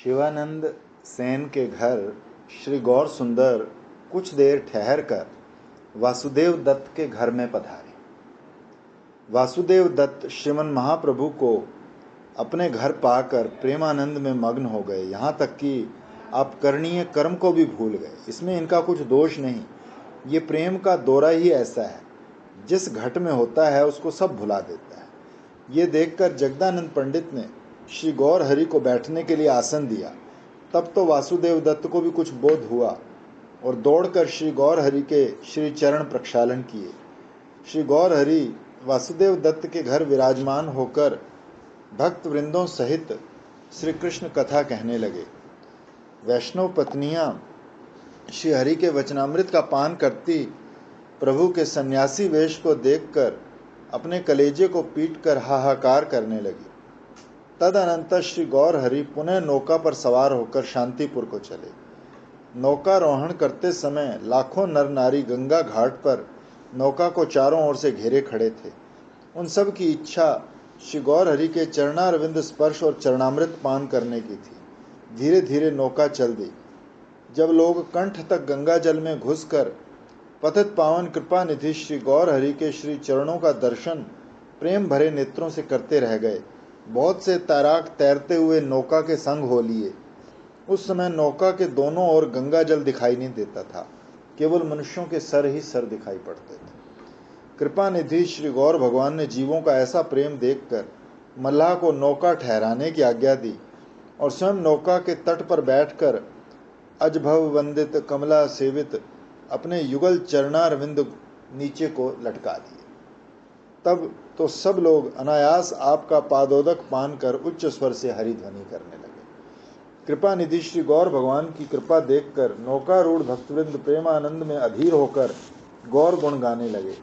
शिवानंद सेन के घर श्री गौर सुंदर कुछ देर ठहरकर वासुदेव दत्त के घर में पधारे। वासुदेव दत्त श्रीमन महाप्रभु को अपने घर पाकर प्रेमानंद में मग्न हो गए, यहाँ तक कि आप करणीय कर्म को भी भूल गए। इसमें इनका कुछ दोष नहीं, ये प्रेम का दौरा ही ऐसा है, जिस घट में होता है उसको सब भुला देता है। ये देखकर जगदानंद पंडित ने श्री गौर हरि को बैठने के लिए आसन दिया। तब तो वासुदेव दत्त को भी कुछ बोध हुआ और दौड़कर श्री गौर हरि के श्री चरण प्रक्षालन किए। श्री गौर हरि वासुदेव दत्त के घर विराजमान होकर भक्त वृंदों सहित श्री कृष्ण कथा कहने लगे। वैष्णव पत्नियां श्री हरि के वचनामृत का पान करती प्रभु के सन्यासी वेश को देखकर अपने कलेजे को पीटकर हाहाकार करने लगी। तदनंतर श्री गौर हरि पुनः नौका पर सवार होकर शांतिपुर को चले। नौकारोहण करते समय लाखों नर नारी गंगा घाट पर नौका को चारों ओर से घेरे खड़े थे। उन सब की इच्छा श्री गौर हरि के चरणारविंद स्पर्श और चरणामृत पान करने की थी। धीरे धीरे नौका चल दी। जब लोग कंठ तक गंगा जल में घुसकर पतित पावन कृपा निधि श्री गौर हरि के श्री चरणों का दर्शन प्रेम भरे नेत्रों से करते रह गए, बहुत से तैराक तैरते हुए नौका के संग हो लिए। उस समय नौका के दोनों ओर गंगा जल दिखाई नहीं देता था, केवल मनुष्यों के सर ही सर दिखाई पड़ते थे। कृपा निधि श्री गौर भगवान ने जीवों का ऐसा प्रेम देखकर मल्लाह को नौका ठहराने की आज्ञा दी और स्वयं नौका के तट पर बैठकर अजभव वंदित कमला सेवित अपने युगल चरणारविंद नीचे को लटका दिए। तब तो सब लोग अनायास आपका पादोदक पान कर उच्च स्वर से हरिध्वनि करने लगे। कृपा निधि श्री गौर भगवान की कृपा देखकर नौकारूढ़ भक्तवृंद प्रेमानंद में अधीर होकर गौर गुण गाने लगे।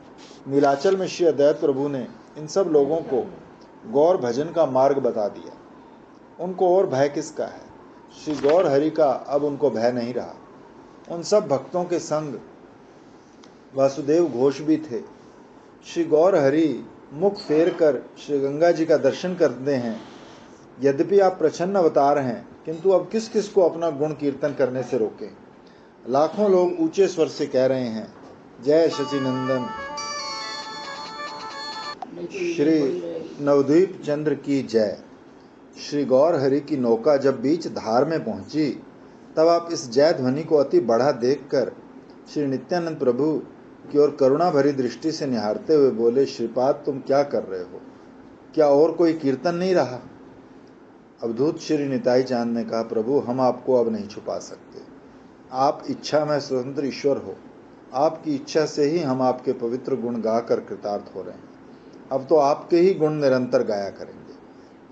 नीलाचल में श्री अद्वैत प्रभु ने इन सब लोगों को गौर भजन का मार्ग बता दिया। उनको और भय किसका है? श्री गौर हरि का अब उनको भय नहीं रहा। उन सब भक्तों के संग वासुदेव घोष भी थे। श्री गौर हरि मुख फेर कर श्री गंगा जी का दर्शन करते हैं। यद्यपि आप प्रसन्न अवतार हैं, किंतु अब किस किस को अपना गुण कीर्तन करने से रोकें। लाखों लोग ऊंचे स्वर से कह रहे हैं, जय शचीनंदन श्री नवद्वीप चंद्र की जय। श्री गौर हरि की नौका जब बीच धार में पहुंची, तब आप इस जय ध्वनि को अति बढ़ा देखकर श्री नित्यानंद प्रभु की ओर करुणा भरी दृष्टि से निहारते हुए बोले, श्रीपाद तुम क्या कर रहे हो? क्या और कोई कीर्तन नहीं रहा? अवधूत श्री निताई चांद ने कहा, प्रभु हम आपको अब नहीं छुपा सकते। आप इच्छा में स्वतंत्र ईश्वर हो। आपकी इच्छा से ही हम आपके पवित्र गुण गाकर कृतार्थ हो रहे हैं। अब तो आपके ही गुण निरंतर गाया करेंगे।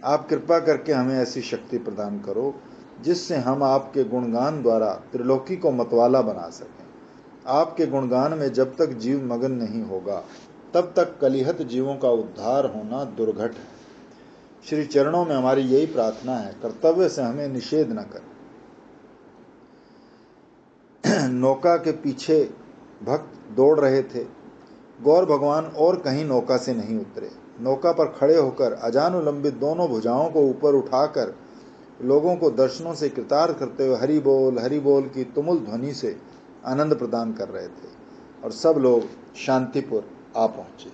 आप कृपा करके हमें ऐसी शक्ति प्रदान करो जिससे हम आपके गुणगान द्वारा त्रिलोकी को मतवाला बना सकें। आपके गुणगान में जब तक जीव मगन नहीं होगा, तब तक कलिहत जीवों का उद्धार होना दुर्घट है। श्री चरणों में हमारी यही प्रार्थना है, कर्तव्य से हमें निषेध न कर। नौका के पीछे भक्त दौड़ रहे थे। गौर भगवान और कहीं नौका से नहीं उतरे। नौका पर खड़े होकर अजानुलंबित दोनों भुजाओं को ऊपर उठाकर लोगों को दर्शनों से कृतार्थ करते हुए हरि बोल की तुमुल ध्वनि से आनंद प्रदान कर रहे थे और सब लोग शांतिपुर आ पहुंचे।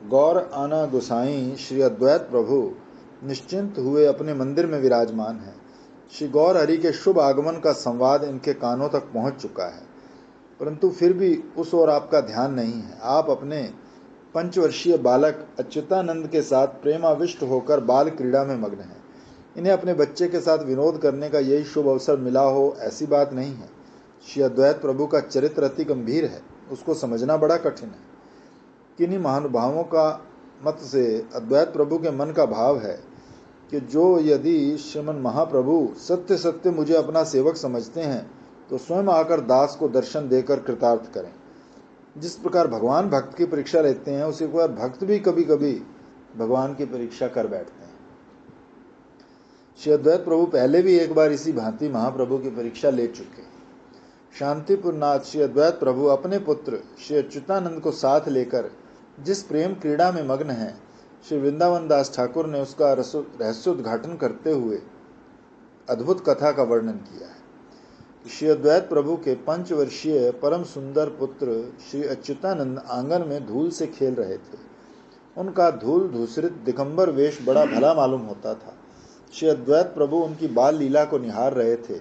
गौर आना गोसाई श्री अद्वैत प्रभु निश्चिंत हुए अपने मंदिर में विराजमान हैं। श्री गौर हरि के शुभ आगमन का संवाद इनके कानों तक पहुंच चुका है, परंतु फिर भी उस ओर आपका ध्यान नहीं है। आप अपने 5 वर्षीय बालक अच्युतानंद के साथ प्रेमाविष्ट होकर बाल क्रीड़ा में मग्न हैं। इन्हें अपने बच्चे के साथ विनोद करने का यही शुभ अवसर मिला हो, ऐसी बात नहीं है। श्री अद्वैत प्रभु का चरित्र अति गंभीर है, उसको समझना बड़ा कठिन है। किन्हीं महानुभावों का मत से अद्वैत प्रभु के मन का भाव है कि जो यदि श्रीमन महाप्रभु सत्य सत्य मुझे अपना सेवक समझते हैं, तो स्वयं आकर दास को दर्शन देकर कृतार्थ करें। जिस प्रकार भगवान भक्त की परीक्षा लेते हैं, उसी प्रकार भक्त भी कभी कभी भगवान की परीक्षा कर बैठते हैं। श्री अद्वैत प्रभु पहले भी एक बार इसी भांति महाप्रभु की परीक्षा ले चुके। शांतिपुर नाथ श्री अद्वैत प्रभु अपने पुत्र श्री अच्युतानंद को साथ लेकर जिस प्रेम क्रीड़ा में मग्न हैं, श्री वृंदावन दास ठाकुर ने उसका रहस्योद्घाटन करते हुए अद्भुत कथा का वर्णन किया है। श्री अद्वैत प्रभु के 5 वर्षीय परम सुंदर पुत्र श्री अच्युतानंद आंगन में धूल से खेल रहे थे। उनका धूल धूसरित दिगंबर वेश बड़ा भला मालूम होता था। श्री अद्वैत प्रभु उनकी बाल लीला को निहार रहे थे।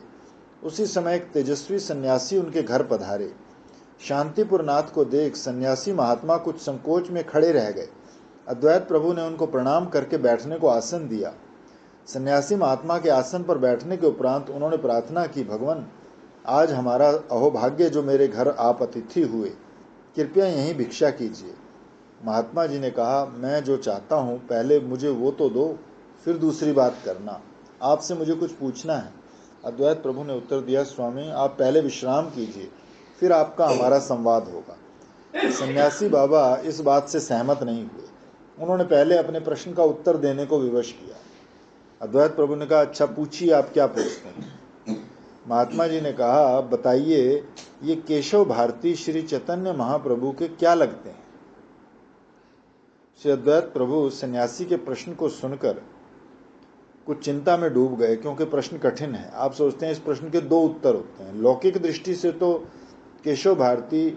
उसी समय एक तेजस्वी सन्यासी उनके घर पधारे। शांतिपुर नाथ को देख सन्यासी महात्मा कुछ संकोच में खड़े रह गए। अद्वैत प्रभु ने उनको प्रणाम करके बैठने को आसन दिया। सन्यासी महात्मा के आसन पर बैठने के उपरांत उन्होंने प्रार्थना की, भगवान, आज हमारा अहोभाग्य जो मेरे घर आप अतिथि हुए, कृपया यहीं भिक्षा कीजिए। महात्मा जी ने कहा, मैं जो चाहता हूँ पहले मुझे वो तो दो, फिर दूसरी बात करना। आपसे मुझे कुछ पूछना है। अद्वैत प्रभु ने उत्तर दिया, स्वामी, आप पहले विश्राम कीजिए, फिर आपका हमारा संवाद होगा। सन्यासी बाबा इस बात से सहमत नहीं हुए। उन्होंने पहले अपने प्रश्न का उत्तर देने को विवश किया। अद्वैत प्रभु ने कहा, अच्छा पूछिए, आप क्या पूछते हैं। महात्मा जी ने कहा, बताइए, ये केशव भारती श्री चैतन्य महाप्रभु के क्या लगते हैं। श्री अद्वैत प्रभु सन्यासी के प्रश्न को सुनकर कुछ चिंता में डूब गए, क्योंकि प्रश्न कठिन है। आप सोचते हैं इस प्रश्न के 2 उत्तर होते हैं। लौकिक दृष्टि से तो केशव भारती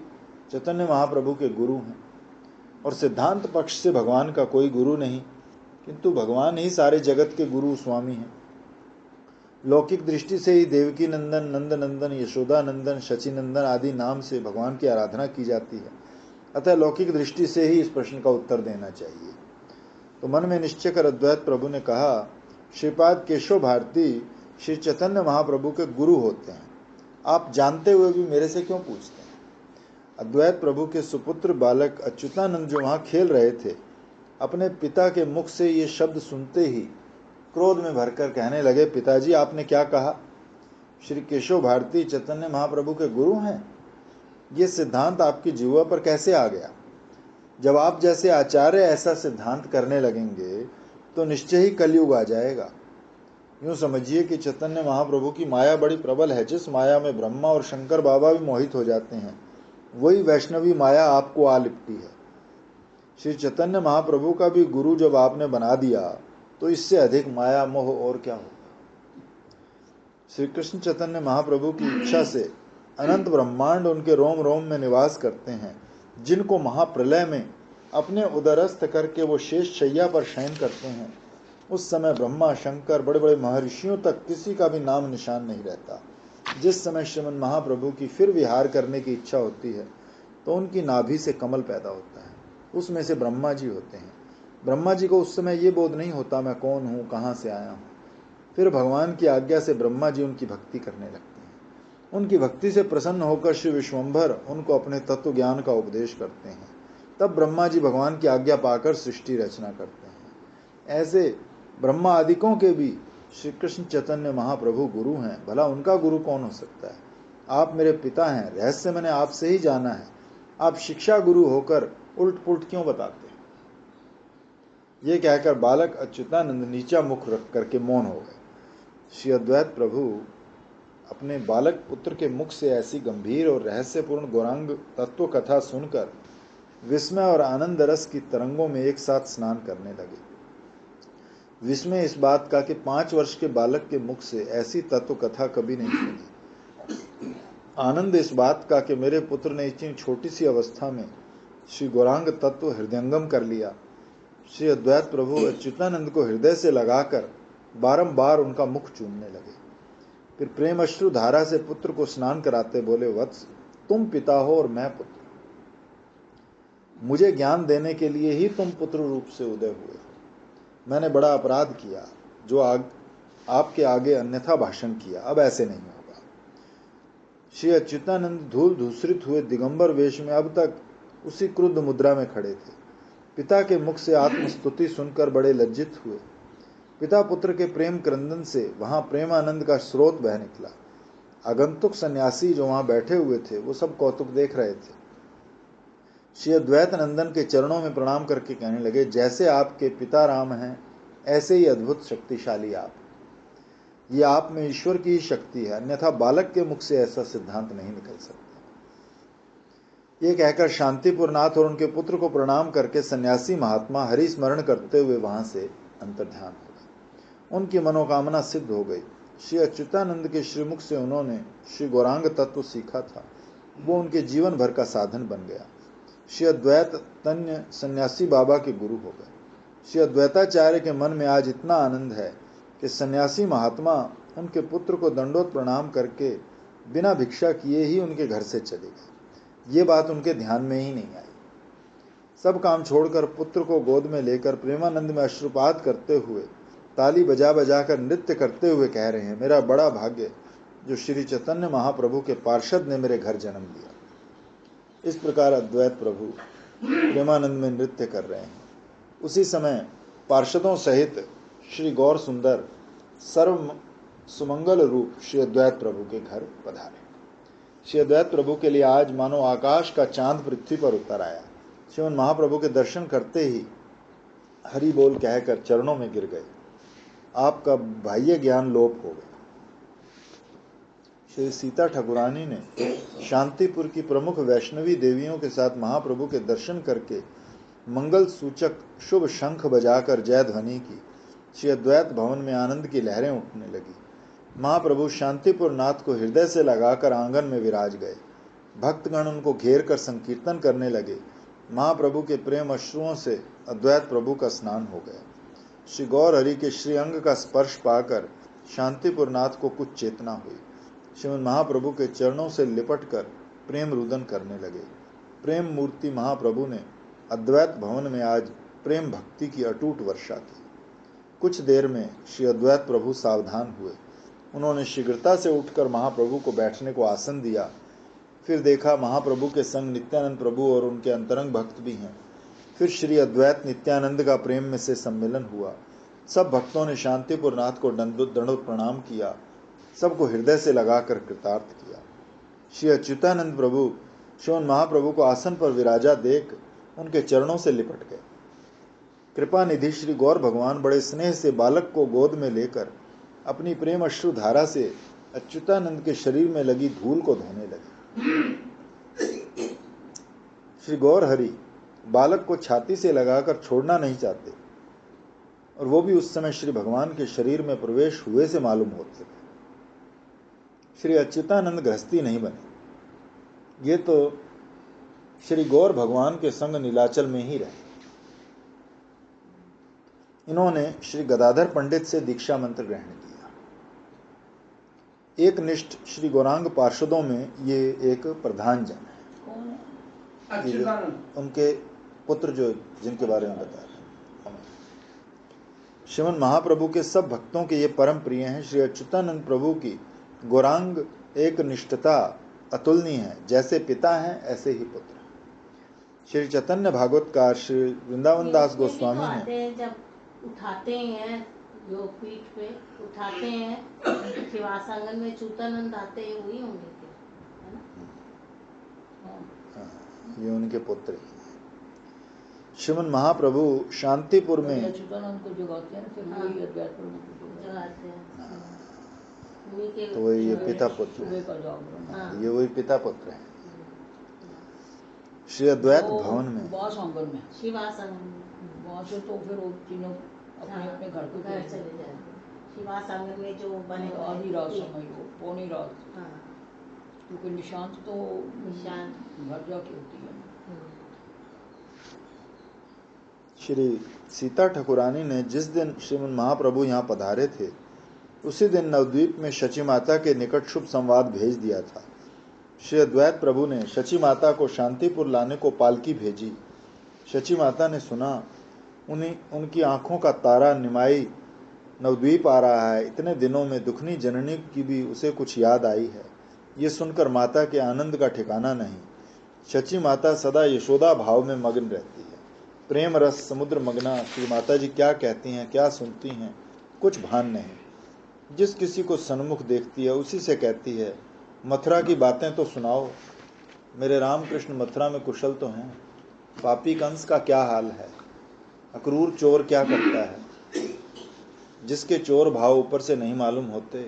चैतन्य महाप्रभु के गुरु हैं और सिद्धांत पक्ष से भगवान का कोई गुरु नहीं, किंतु भगवान ही सारे जगत के गुरु स्वामी हैं। लौकिक दृष्टि से ही देवकी नंदन, नंद नंदन, यशोदा नंदन, शचि नंदन आदि नाम से भगवान की आराधना की जाती है। अतः लौकिक दृष्टि से ही इस प्रश्न का उत्तर देना चाहिए। तो मन में निश्चय कर अद्वैत प्रभु ने कहा, श्रीपाद केशव भारती श्री चैतन्य महाप्रभु के गुरु होते हैं, आप जानते हुए भी मेरे से क्यों पूछते हैं। अद्वैत प्रभु के सुपुत्र बालक अच्युतानंद जो वहां खेल रहे थे, अपने पिता के मुख से ये शब्द सुनते ही क्रोध में भरकर कहने लगे, पिताजी, आपने क्या कहा? श्री केशव भारती चैतन्य महाप्रभु के गुरु हैं? ये सिद्धांत आपकी जिह्वा पर कैसे आ गया? जब आप जैसे आचार्य ऐसा सिद्धांत करने लगेंगे तो निश्चय ही कलयुग आ जाएगा। यूं समझिए कि चैतन्य महाप्रभु की माया बड़ी प्रबल है। जिस माया में ब्रह्मा और शंकर बाबा भी मोहित हो जाते हैं, वही वैष्णवी माया आपको आ लिपटी है। श्री चैतन्य महाप्रभु का भी गुरु जब आपने बना दिया तो इससे अधिक माया मोह और क्या होगा। श्री कृष्ण चैतन्य महाप्रभु की इच्छा से अनंत ब्रह्मांड उनके रोम रोम में निवास करते हैं, जिनको महाप्रलय में अपने उदरस्थ करके वो शेष शैया पर शयन करते हैं। उस समय ब्रह्मा, शंकर, बड़े बड़े महर्षियों तक किसी का भी नाम निशान नहीं रहता। जिस समय श्रीमन महाप्रभु की फिर विहार करने की इच्छा होती है तो उनकी नाभि से कमल पैदा होता है, उसमें से ब्रह्मा जी होते हैं। ब्रह्मा जी को उस समय ये बोध नहीं होता मैं कौन हूँ, कहाँ से आया हूँ। फिर भगवान की आज्ञा से ब्रह्मा जी उनकी भक्ति करने लगते हैं। उनकी भक्ति से प्रसन्न होकर श्री विश्वम्भर उनको अपने तत्व ज्ञान का उपदेश करते हैं। तब ब्रह्मा जी भगवान की आज्ञा पाकर सृष्टि रचना करते हैं। ऐसे ब्रह्मा आदिकों के भी श्री कृष्ण चैतन्य महाप्रभु गुरु हैं। भला उनका गुरु कौन हो सकता है? आप मेरे पिता हैं, रहस्य मैंने आपसे ही जाना है। आप शिक्षा गुरु होकर उल्ट पुल्ट क्यों बताते हैं? ये कहकर बालक अच्युतानंद नीचा मुख रख करके मौन हो गए। श्री अद्वैत प्रभु अपने बालक पुत्र के मुख से ऐसी गंभीर और रहस्यपूर्ण गौरांग तत्व कथा सुनकर विस्मय और आनंद रस की तरंगों में एक साथ स्नान करने लगे। विस्मय इस बात का कि 5 वर्ष के बालक के मुख से ऐसी तत्व कथा कभी नहीं सुनी। आनंद इस बात का कि मेरे पुत्र ने इतनी छोटी सी अवस्था में श्री गौरांग तत्व हृदयंगम कर लिया। श्री अद्वैत प्रभु अच्युतानंद को हृदय से लगाकर बारंबार उनका मुख चूमने लगे। फिर प्रेम अश्रु धारा से पुत्र को स्नान कराते बोले, वत्स, तुम पिता हो और मैं पुत्र। मुझे ज्ञान देने के लिए ही तुम पुत्र रूप से उदय हुए हो। मैंने बड़ा अपराध किया जो आपके आगे अन्यथा भाषण किया। अब ऐसे नहीं होगा। श्री अच्युतानंद धूल धूसरित हुए दिगंबर वेश में अब तक उसी क्रुद्ध मुद्रा में खड़े थे। पिता के मुख से आत्मस्तुति सुनकर बड़े लज्जित हुए। पिता पुत्र के प्रेम क्रंदन से वहां प्रेमानंद का स्रोत बह निकला। आगंतुक सन्यासी जो वहां बैठे हुए थे वो सब कौतुक देख रहे थे। श्री अद्वैत नंदन के चरणों में प्रणाम करके कहने लगे, जैसे आपके पिता राम हैं ऐसे ही अद्भुत शक्तिशाली आप। ये आप में ईश्वर की ही शक्ति है, अन्यथा बालक के मुख से ऐसा सिद्धांत नहीं निकल सकता। ये कहकर शांतिपुर नाथ और उनके पुत्र को प्रणाम करके सन्यासी महात्मा हरि स्मरण करते हुए वहां से अंतर्ध्यान हो गए। उनकी मनोकामना सिद्ध हो गई। श्री अच्युतानंद के श्रीमुख से उन्होंने श्री गौरांग तत्व सीखा था, वो उनके जीवन भर का साधन बन गया। श्री अद्वैत तन्य सन्यासी बाबा के गुरु हो गए। श्री अद्वैताचार्य के मन में आज इतना आनंद है कि सन्यासी महात्मा उनके पुत्र को दंडोत प्रणाम करके बिना भिक्षा किए ही उनके घर से चले गए। ये बात उनके ध्यान में ही नहीं आई। सब काम छोड़कर पुत्र को गोद में लेकर प्रेमानंद में अश्रुपात करते हुए, ताली बजा बजा कर नृत्य करते हुए कह रहे हैं, मेरा बड़ा भाग्य जो श्री चैतन्य महाप्रभु के पार्षद ने मेरे घर जन्म लिया। इस प्रकार अद्वैत प्रभु प्रेमानंद में नृत्य कर रहे हैं। उसी समय पार्षदों सहित श्री गौर सुंदर सर्व सुमंगल रूप श्री अद्वैत प्रभु के घर पधारे। श्री अद्वैत प्रभु के लिए आज मानो आकाश का चांद पृथ्वी पर उतर आया। श्रीमन महाप्रभु के दर्शन करते ही हरि बोल कहकर चरणों में गिर गए। आपका बाह्य ज्ञान लोप हो गया। श्री सीता ठाकुरानी ने शांतिपुर की प्रमुख वैष्णवी देवियों के साथ महाप्रभु के दर्शन करके मंगल सूचक शुभ शंख बजाकर जय ध्वनि की। श्री अद्वैत भवन में आनंद की लहरें उठने लगी। महाप्रभु शांतिपुर नाथ को हृदय से लगाकर आंगन में विराज गए। भक्तगण उनको घेर कर संकीर्तन करने लगे। महाप्रभु के प्रेम अश्रुओं से अद्वैत प्रभु का स्नान हो गया। श्री गौर हरि के श्री अंग का स्पर्श पाकर शांतिपुर नाथ को कुछ चेतना हुई। श्रीमन महाप्रभु के चरणों से लिपट कर प्रेम रुदन करने लगे। प्रेम मूर्ति महाप्रभु ने अद्वैत भवन में आज प्रेम भक्ति की अटूट वर्षा की। कुछ देर में श्री अद्वैत प्रभु सावधान हुए। उन्होंने शीघ्रता से उठकर महाप्रभु को बैठने को आसन दिया। फिर देखा महाप्रभु के संग नित्यानंद प्रभु और उनके अंतरंग भक्त भी हैं। फिर श्री अद्वैत नित्यानंद का प्रेम में से सम्मेलन हुआ। सब भक्तों ने शांतिपुर नाथ को दंडोत प्रणाम किया। सबको हृदय से लगाकर कृतार्थ किया। श्री अच्युतानंद प्रभु श्रीमन महाप्रभु को आसन पर विराजा देख उनके चरणों से लिपट गए। कृपा निधि श्री गौर भगवान बड़े स्नेह से बालक को गोद में लेकर अपनी प्रेम अश्रु धारा से अच्युतानंद के शरीर में लगी धूल को धोने लगे। श्री गौर हरि बालक को छाती से लगाकर छोड़ना नहीं चाहते, और वो भी उस समय श्री भगवान के शरीर में प्रवेश हुए से मालूम होते थे। श्री अच्युतानंद गृहस्थी नहीं बने, ये तो श्री गौर भगवान के संग नीलाचल में ही रहे। इन्होंने श्री गदाधर पंडित से दीक्षा मंत्र ग्रहण किया। एक निष्ठ श्री गौरांग पार्षदों में ये एक प्रधान जन है। उनके पुत्र जो जिनके बारे में बता रहे हैं, श्रीमन महाप्रभु के सब भक्तों के ये परम प्रिय हैं। श्री अच्युतानंद प्रभु की गौरांग एक निष्ठता अतुलनीय है। जैसे पिता हैं ऐसे ही पुत्र। श्री चैतन्य भागवतकार श्री वृंदावन दास गोस्वामी ने जब उठाते हैं जो पीठ पे उठाते हैं, शिवासांगन में चूतानंद आते हैं, वही होंगे है ना? ये उनके पुत्र हैं। श्रीमन महाप्रभु शांतिपुर में चूतानंद को जगाते हैं, फिर वही अद्वैत प्रभु को जगाते हैं। तो ये पिता पुत्र है। ये वही पिता पुत्र है। श्री अद्वैत भवन में शिवासांगन वहाँ से तो फिर वो तीनों अपने अपने घर को घर चले जाते हैं। शिवासांगन में जो बने आधी रात समझ लो, पौनी रात, हाँ, क्योंकि निशांत तो निशांत घर जाके होती है। श्री सीता ठाकुरानी ने जिस दिन श्रीमन महाप्रभु यहाँ पधारे थे, उसी दिन नवद्वीप में शची माता के निकट शुभ संवाद भेज दिया था। श्री अद्वैत प्रभु ने शची माता को शांतिपुर लाने को पालकी भेजी। शची माता ने सुना उनकी आंखों का तारा निमाई नवद्वीप आ रहा है। इतने दिनों में दुखनी जननी की भी उसे कुछ याद आई है। ये सुनकर माता के आनंद का ठिकाना नहीं। शची माता सदा यशोदा भाव में मग्न रहती है। प्रेम रस समुद्र मग्ना श्री माता जी क्या कहती हैं, क्या सुनती हैं, कुछ भान नहीं। जिस किसी को सन्मुख देखती है उसी से कहती है, मथुरा की बातें तो सुनाओ। मेरे रामकृष्ण मथुरा में कुशल तो हैं। पापी कंस का क्या हाल है, अक्रूर चोर क्या करता है। जिसके चोर भाव ऊपर से नहीं मालूम होते,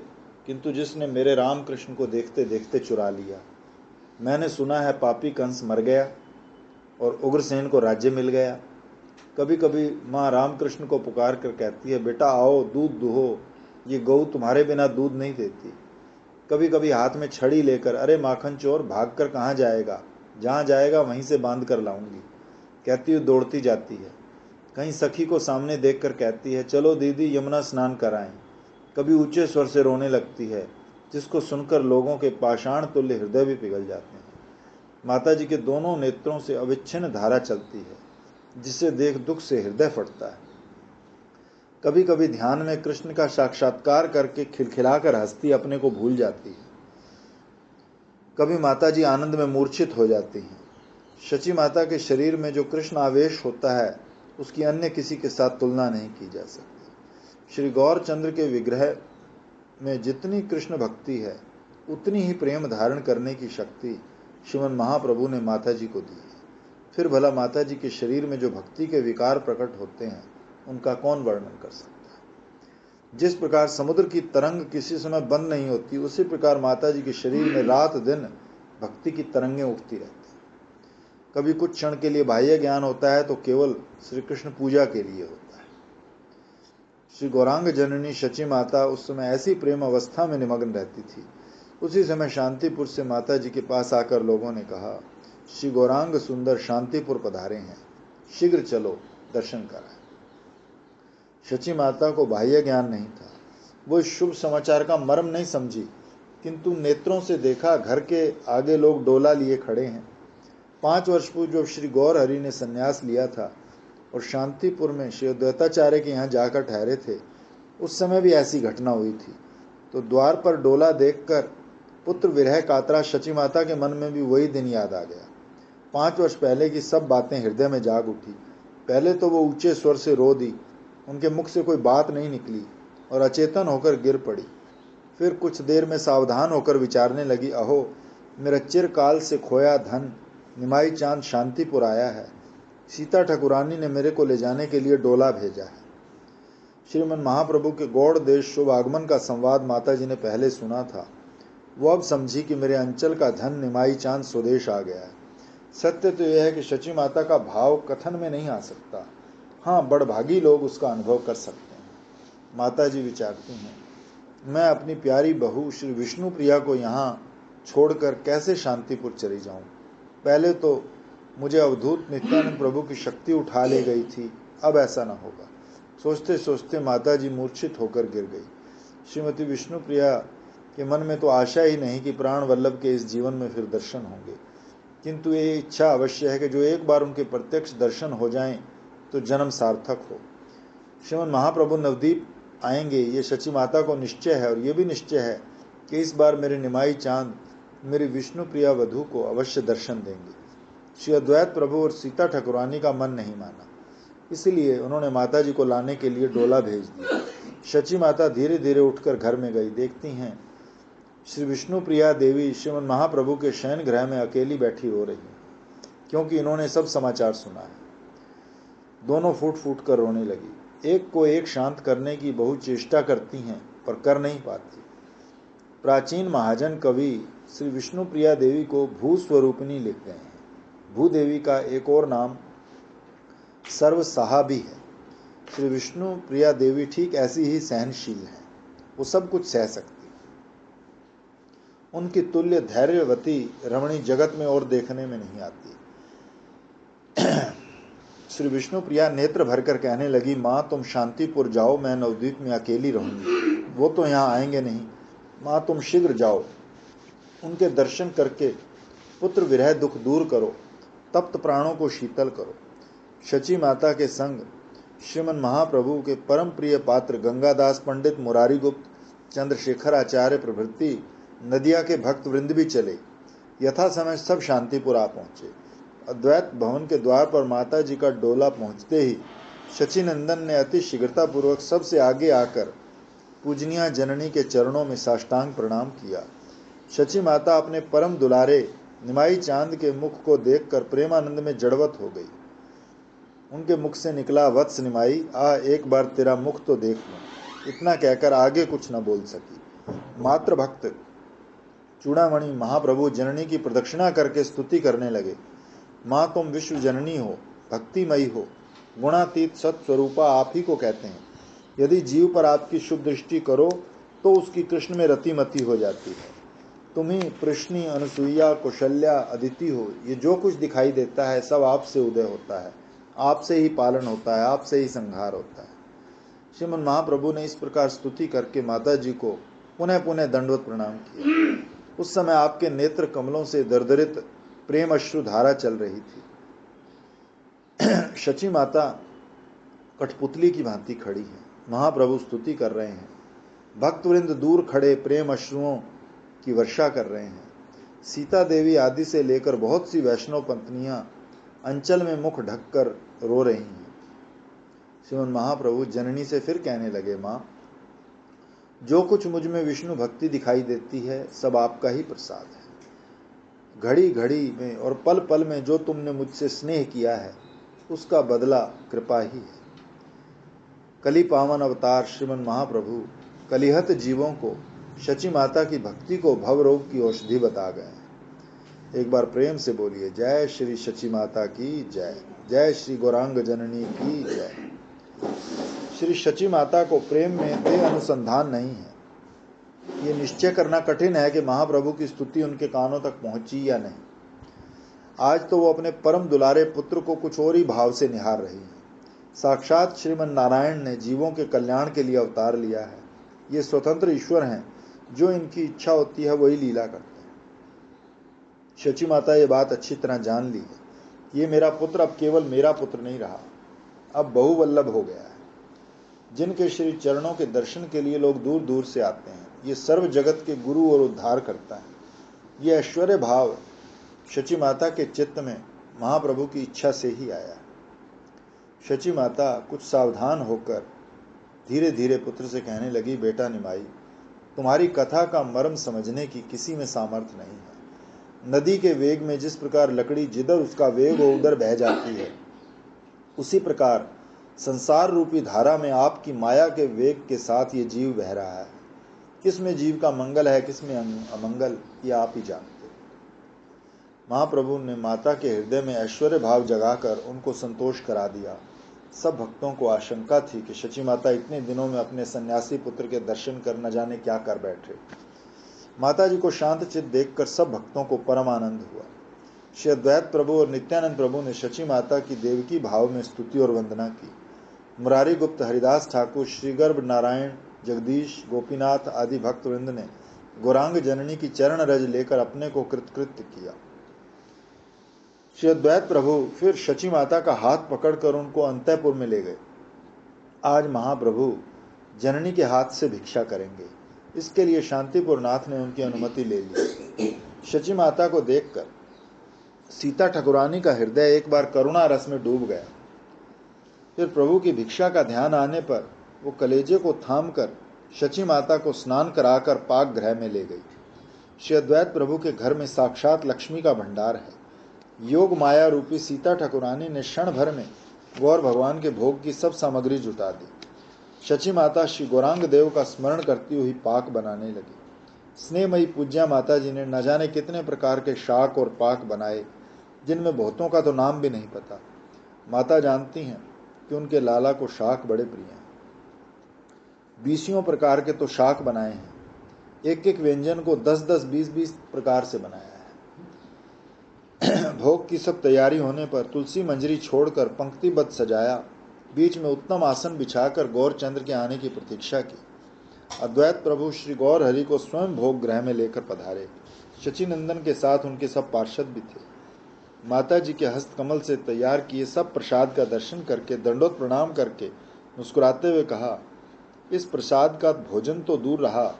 किंतु जिसने मेरे रामकृष्ण को देखते देखते चुरा लिया। मैंने सुना है पापी कंस मर गया और उग्रसेन को राज्य मिल गया। कभी कभी माँ रामकृष्ण को पुकार कर कहती है, बेटा आओ दूध दुहो, ये गऊ तुम्हारे बिना दूध नहीं देती। कभी कभी हाथ में छड़ी लेकर, अरे माखन चोर भागकर कहाँ जाएगा, जहाँ जाएगा वहीं से बांध कर लाऊंगी, कहती हुई दौड़ती जाती है। कहीं सखी को सामने देखकर कहती है, चलो दीदी यमुना स्नान कराएं। कभी ऊंचे स्वर से रोने लगती है, जिसको सुनकर लोगों के पाषाण तुल्य हृदय भी पिघल जाते हैं। माता जी के दोनों नेत्रों से अविच्छिन्न धारा चलती है, जिसे देख दुख से हृदय फटता है। कभी कभी ध्यान में कृष्ण का साक्षात्कार करके खिलखिलाकर हंसती अपने को भूल जाती है। कभी माता जी आनंद में मूर्छित हो जाती हैं। शची माता के शरीर में जो कृष्ण आवेश होता है, उसकी अन्य किसी के साथ तुलना नहीं की जा सकती। श्री गौरचंद्र के विग्रह में जितनी कृष्ण भक्ति है, उतनी ही प्रेम धारण करने की शक्ति श्रीमन महाप्रभु ने माता जी को दी है। फिर भला माता जी के शरीर में जो भक्ति के विकार प्रकट होते हैं, उनका कौन वर्णन कर सकता है। जिस प्रकार समुद्र की तरंग किसी समय बंद नहीं होती, उसी प्रकार माता जी के शरीर में रात दिन भक्ति की तरंगें उठती रहती हैं। कभी कुछ क्षण के लिए बाह्य ज्ञान होता है तो केवल श्री कृष्ण पूजा के लिए होता है। श्री गौरांग जननी शची माता उस समय ऐसी प्रेम अवस्था में निमग्न रहती थी। उसी समय शांतिपुर से माता जी के पास आकर लोगों ने कहा, श्री गौरांग सुंदर शांतिपुर पधारे हैं, शीघ्र चलो दर्शन कराएं। शची माता को बाह्य ज्ञान नहीं था, वो इस शुभ समाचार का मर्म नहीं समझी, किंतु नेत्रों से देखा घर के आगे लोग डोला लिए खड़े हैं। 5 वर्ष पूर्व जब श्री गौर हरि ने संन्यास लिया था और शांतिपुर में श्री अद्वैताचार्य के यहाँ जाकर ठहरे थे, उस समय भी ऐसी घटना हुई थी। तो द्वार पर डोला देखकर पुत्र विरह कातरा शची माता के मन में भी वही दिन याद आ गया। 5 वर्ष पहले की सब बातें हृदय में जाग उठी। पहले तो वो ऊंचे स्वर से रो दी, उनके मुख से कोई बात नहीं निकली और अचेतन होकर गिर पड़ी। फिर कुछ देर में सावधान होकर विचारने लगी, अहो मेरा चिरकाल से खोया धन निमाई चांद शांतिपुर आया है। सीता ठाकुरानी ने मेरे को ले जाने के लिए डोला भेजा है। श्रीमन महाप्रभु के गौड़ देश शुभ आगमन का संवाद माता जी ने पहले सुना था। वो अब समझी कि मेरे अंचल का धन निमाई चांद स्वदेश आ गया है। सत्य तो यह है कि शची माता का भाव कथन में नहीं आ सकता। हाँ, बड़भागी लोग उसका अनुभव कर सकते हैं। माता जी विचारती हैं, मैं अपनी प्यारी बहू श्री विष्णु प्रिया को यहाँ छोड़कर कैसे शांतिपुर चली जाऊँ। पहले तो मुझे अवधूत नित्यानंद प्रभु की शक्ति उठा ले गई थी, अब ऐसा न होगा। सोचते सोचते माता जी मूर्छित होकर गिर गई। श्रीमती विष्णु प्रिया के मन में तो आशा ही नहीं कि प्राण वल्लभ के इस जीवन में फिर दर्शन होंगे, किंतु ये इच्छा अवश्य है कि जो एक बार उनके प्रत्यक्ष दर्शन हो जाएं तो जन्म सार्थक हो। श्रीमन महाप्रभु नवदीप आएंगे, ये शची माता को निश्चय है, और ये भी निश्चय है कि इस बार मेरे निमाई चांद मेरी विष्णु प्रिया वधू को अवश्य दर्शन देंगे। श्री अद्वैत प्रभु और सीता ठाकुरानी का मन नहीं माना, इसलिए उन्होंने माता जी को लाने के लिए डोला भेज दिया। शची माता धीरे धीरे उठकर घर में गई। देखती हैं श्री विष्णु प्रिया देवी श्रीमन महाप्रभु के शयन गृह में अकेली बैठी रो रही है, क्योंकि इन्होंने सब समाचार सुना है। दोनों फूट फूट कर रोने लगी। एक को एक शांत करने की बहुत चेष्टा करती हैं, पर कर नहीं पाती। प्राचीन महाजन कवि श्री विष्णु प्रिया देवी को भूस्वरूपिणी लिख गए हैं। भूदेवी का एक और नाम सर्वसहा भी है। श्री विष्णु प्रिया देवी ठीक ऐसी ही सहनशील है, वो सब कुछ सह सकती। उनकी तुल्य धैर्यवती रमणी जगत में और देखने में नहीं आती। श्री विष्णु प्रिया नेत्र भरकर कहने लगी, माँ तुम शांतिपुर जाओ, मैं नवद्वीप में अकेली रहूंगी, वो तो यहाँ आएंगे नहीं। माँ तुम शीघ्र जाओ, उनके दर्शन करके पुत्र विरह दुख दूर करो, तप्त प्राणों को शीतल करो। शची माता के संग श्रीमन महाप्रभु के परम प्रिय पात्र गंगादास पंडित, मुरारी गुप्त, चंद्रशेखर आचार्य प्रभृति नदिया के भक्त वृंद भी चले। यथा समय सब शांतिपुर आ पहुंचे। अद्वैत भवन के द्वार पर माता जी का डोला पहुंचते ही शची नंदन ने अति शीघ्रता पूर्वक सबसे आगे आकर पूजनीय जननी के चरणों में साष्टांग प्रणाम किया। शची माता अपने परम दुलारे निमाई चांद के मुख को देखकर प्रेमानंद में जड़वत हो गई। उनके मुख से निकला, वत्स निमाई, आ एक बार तेरा मुख तो देख लूं। इतना कहकर आगे कुछ न बोल सकी। मात्र भक्त चूड़ामणि महाप्रभु जननी की प्रदक्षिणा करके स्तुति करने लगे। माँ तुम विश्व जननी हो, भक्तिमयी हो, गुणातीत सत्स्वरूपा आप ही को कहते हैं। यदि जीव पर आपकी शुभ दृष्टि करो तो उसकी कृष्ण में रतिमती हो जाती है। तुम्ही, प्रश्नी, अनुसुईया, कौशल्या, अदिति हो, ये जो कुछ दिखाई देता है सब आपसे उदय होता है, आपसे ही पालन होता है, आपसे ही संहार होता है। श्रीमन महाप्रभु ने इस प्रकार स्तुति करके माता जी को पुनः पुनः दंडवत प्रणाम किया। उस समय आपके नेत्र कमलों से दरदरित प्रेम अश्रु धारा चल रही थी। शची माता कठपुतली की भांति खड़ी है। महाप्रभु स्तुति कर रहे हैं। भक्तवृंद दूर खड़े प्रेम अश्रुओं की वर्षा कर रहे हैं। सीता देवी आदि से लेकर बहुत सी वैष्णव पत्नियां अंचल में मुख ढककर रो रही हैं। श्रीमन महाप्रभु जननी से फिर कहने लगे, माँ, जो कुछ मुझ में विष्णु भक्ति दिखाई देती है सब आपका ही प्रसाद है। घड़ी घड़ी में और पल पल में जो तुमने मुझसे स्नेह किया है उसका बदला कृपा ही है। कली पावन अवतार श्रीमन महाप्रभु कलिहत जीवों को शची माता की भक्ति को भवरोग की औषधि बता गए हैं। एक बार प्रेम से बोलिए, जय श्री शची माता की जय, जय श्री गौरांग जननी की जय। श्री शची माता को प्रेम में दे अनुसंधान नहीं है। ये निश्चय करना कठिन है कि महाप्रभु की स्तुति उनके कानों तक पहुंची या नहीं। आज तो वो अपने परम दुलारे पुत्र को कुछ और ही भाव से निहार रही है। साक्षात श्रीमन नारायण ने जीवों के कल्याण के लिए अवतार लिया है। ये स्वतंत्र ईश्वर हैं, जो इनकी इच्छा होती है वही लीला करते हैं। शची माता ये बात अच्छी तरह जान ली है। ये मेरा पुत्र अब केवल मेरा पुत्र नहीं रहा, अब बहुवल्लभ हो गया है। जिनके श्री चरणों के दर्शन के लिए लोग दूर दूर से आते हैं, ये सर्व जगत के गुरु और उद्धार करता है। ये ऐश्वर्य भाव शची माता के चित्त में महाप्रभु की इच्छा से ही आया। शची माता कुछ सावधान होकर धीरे धीरे पुत्र से कहने लगी, बेटा निमाई, तुम्हारी कथा का मर्म समझने की किसी में सामर्थ्य नहीं है। नदी के वेग में जिस प्रकार लकड़ी जिधर उसका वेग हो उधर बह जाती है, उसी प्रकार संसार रूपी धारा में आपकी माया के वेग के साथ ये जीव बह रहा है। किसमें जीव का मंगल है, किसमें अमंगल, ये आप ही जानते। महाप्रभु ने माता के हृदय में ऐश्वर्य भाव जगाकर उनको संतोष करा दिया। सब भक्तों को आशंका थी कि शची माता इतने दिनों में अपने सन्यासी पुत्र के दर्शन कर न जाने क्या कर बैठे। माता जी को शांत चित्त देखकर सब भक्तों को परम आनंद हुआ। श्री अद्वैत प्रभु और नित्यानंद प्रभु ने शची माता की देवकी भाव में स्तुति और वंदना की। मुरारी गुप्त, हरिदास ठाकुर, श्रीगर्भ, नारायण, जगदीश, गोपीनाथ आदि भक्तवृंद ने गौरांग जननी की चरण रज लेकर अपने को कृतकृत्य किया। श्री अद्वैत प्रभु फिर शची माता का हाथ पकड़कर उनको अंतःपुर में ले गए। आज महाप्रभु जननी के हाथ से भिक्षा करेंगे, इसके लिए शांतिपुर नाथ ने उनकी अनुमति ले ली। शची माता को देखकर सीता ठाकुरानी का हृदय एक बार करुणा रस में डूब गया। फिर प्रभु की भिक्षा का ध्यान आने पर वो कलेजे को थामकर शची माता को स्नान कराकर पाक गृह में ले गई। श्री अद्वैत प्रभु के घर में साक्षात लक्ष्मी का भंडार है। योग माया रूपी सीता ठाकुरानी ने क्षण भर में गौर भगवान के भोग की सब सामग्री जुटा दी। शची माता श्री गौरांग देव का स्मरण करती हुई पाक बनाने लगी। स्नेहमयी पूज्या माता जी ने न जाने कितने प्रकार के शाक और पाक बनाए, जिनमें बहुतों का तो नाम भी नहीं पता। माता जानती हैं कि उनके लाला को शाक बड़े प्रिय हैं। 20 प्रकार के तो शाक बनाए हैं। एक एक व्यंजन को 10-10, 20-20 प्रकार से बनाया है। भोग की सब तैयारी होने पर तुलसी मंजरी छोड़कर पंक्तिबद्ध सजाया। बीच में उत्तम आसन बिछाकर गौर चंद्र के आने की प्रतीक्षा की। अद्वैत प्रभु श्री गौर हरि को स्वयं भोग गृह में लेकर पधारे। शची नंदन के साथ उनके सब पार्षद भी थे। माता जी के हस्त कमल से तैयार किए सब प्रसाद का दर्शन करके दंडोत प्रणाम करके मुस्कुराते हुए कहा, इस प्रसाद का भोजन तो दूर रहा,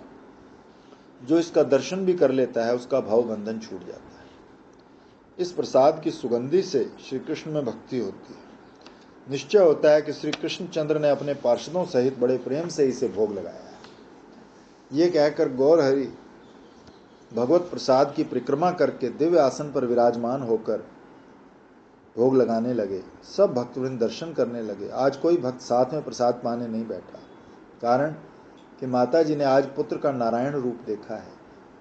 जो इसका दर्शन भी कर लेता है उसका भव बंधन छूट जाता है। इस प्रसाद की सुगंधि से श्री कृष्ण में भक्ति होती है। निश्चय होता है कि श्री कृष्ण चंद्र ने अपने पार्षदों सहित बड़े प्रेम से इसे भोग लगाया है। ये कहकर गौर हरि भगवत प्रसाद की परिक्रमा करके दिव्य आसन पर विराजमान होकर भोग लगाने लगे। सब भक्तवृंद दर्शन करने लगे। आज कोई भक्त साथ में प्रसाद पाने नहीं बैठा, कारण कि माता जी ने आज पुत्र का नारायण रूप देखा है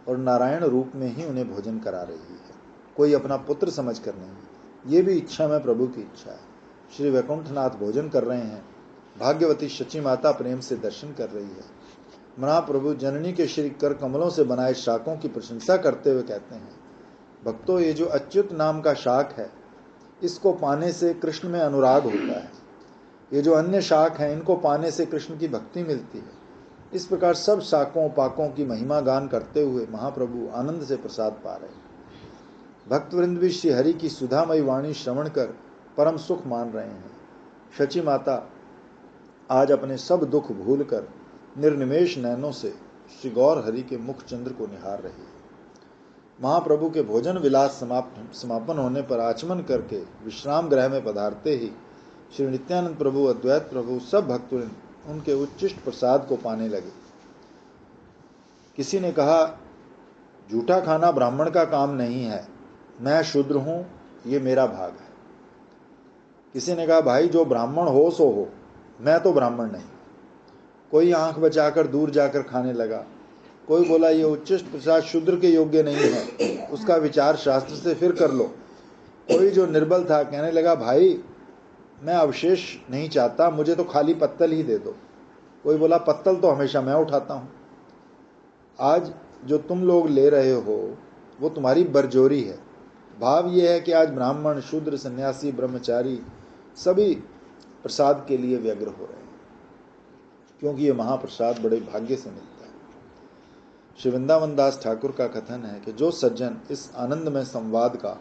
और नारायण रूप में ही उन्हें भोजन करा रही है, कोई अपना पुत्र समझकर नहीं। ये भी इच्छा में प्रभु की इच्छा है। श्री वैकुंठनाथ भोजन कर रहे हैं, भाग्यवती शची माता प्रेम से दर्शन कर रही है। महाप्रभु जननी के श्री कर कमलों से बनाए शाकों की प्रशंसा करते हुए कहते हैं, भक्तों, ये जो अच्युत नाम का शाक है, इसको पाने से कृष्ण में अनुराग होता है। ये जो अन्य शाक हैं, इनको पाने से कृष्ण की भक्ति मिलती है। इस प्रकार सब शाकों पाकों की महिमा गान करते हुए महाप्रभु आनंद से प्रसाद पा रहे हैं। भक्तवृंद भी श्री हरि की सुधामयी वाणी श्रवण कर परम सुख मान रहे हैं। शची माता आज अपने सब दुख भूलकर निर्निमेष नयनों से श्री गौर हरि के मुख चंद्र को निहार रही है। महाप्रभु के भोजन विलास समापन होने पर आचमन करके विश्राम गृह में पधारते ही श्री नित्यानंद प्रभु, अद्वैत प्रभु, सब भक्तवृंद उनके उच्चिष्ट प्रसाद को पाने लगे। किसी ने कहा, झूठा खाना ब्राह्मण का काम नहीं है, मैं शूद्र हूं, ये मेरा भाग है। किसी ने कहा, भाई जो ब्राह्मण हो सो हो, मैं तो ब्राह्मण नहीं। कोई आंख बचाकर दूर जाकर खाने लगा। कोई बोला, ये उच्चिष्ट प्रसाद शूद्र के योग्य नहीं है, उसका विचार शास्त्र से फिर कर लो। कोई जो निर्बल था कहने लगा, भाई मैं अवशेष नहीं चाहता, मुझे तो खाली पत्तल ही दे दो। कोई बोला, पत्तल तो हमेशा मैं उठाता हूं। आज जो तुम लोग ले रहे हो वो तुम्हारी बरजोरी है। भाव ये है कि आज ब्राह्मण, शूद्र, सन्यासी, ब्रह्मचारी सभी प्रसाद के लिए व्यग्र हो रहे हैं, क्योंकि ये महाप्रसाद बड़े भाग्य से मिलता है। श्री वृंदावन दास ठाकुर का कथन है कि जो सज्जन इस आनंदमय संवाद का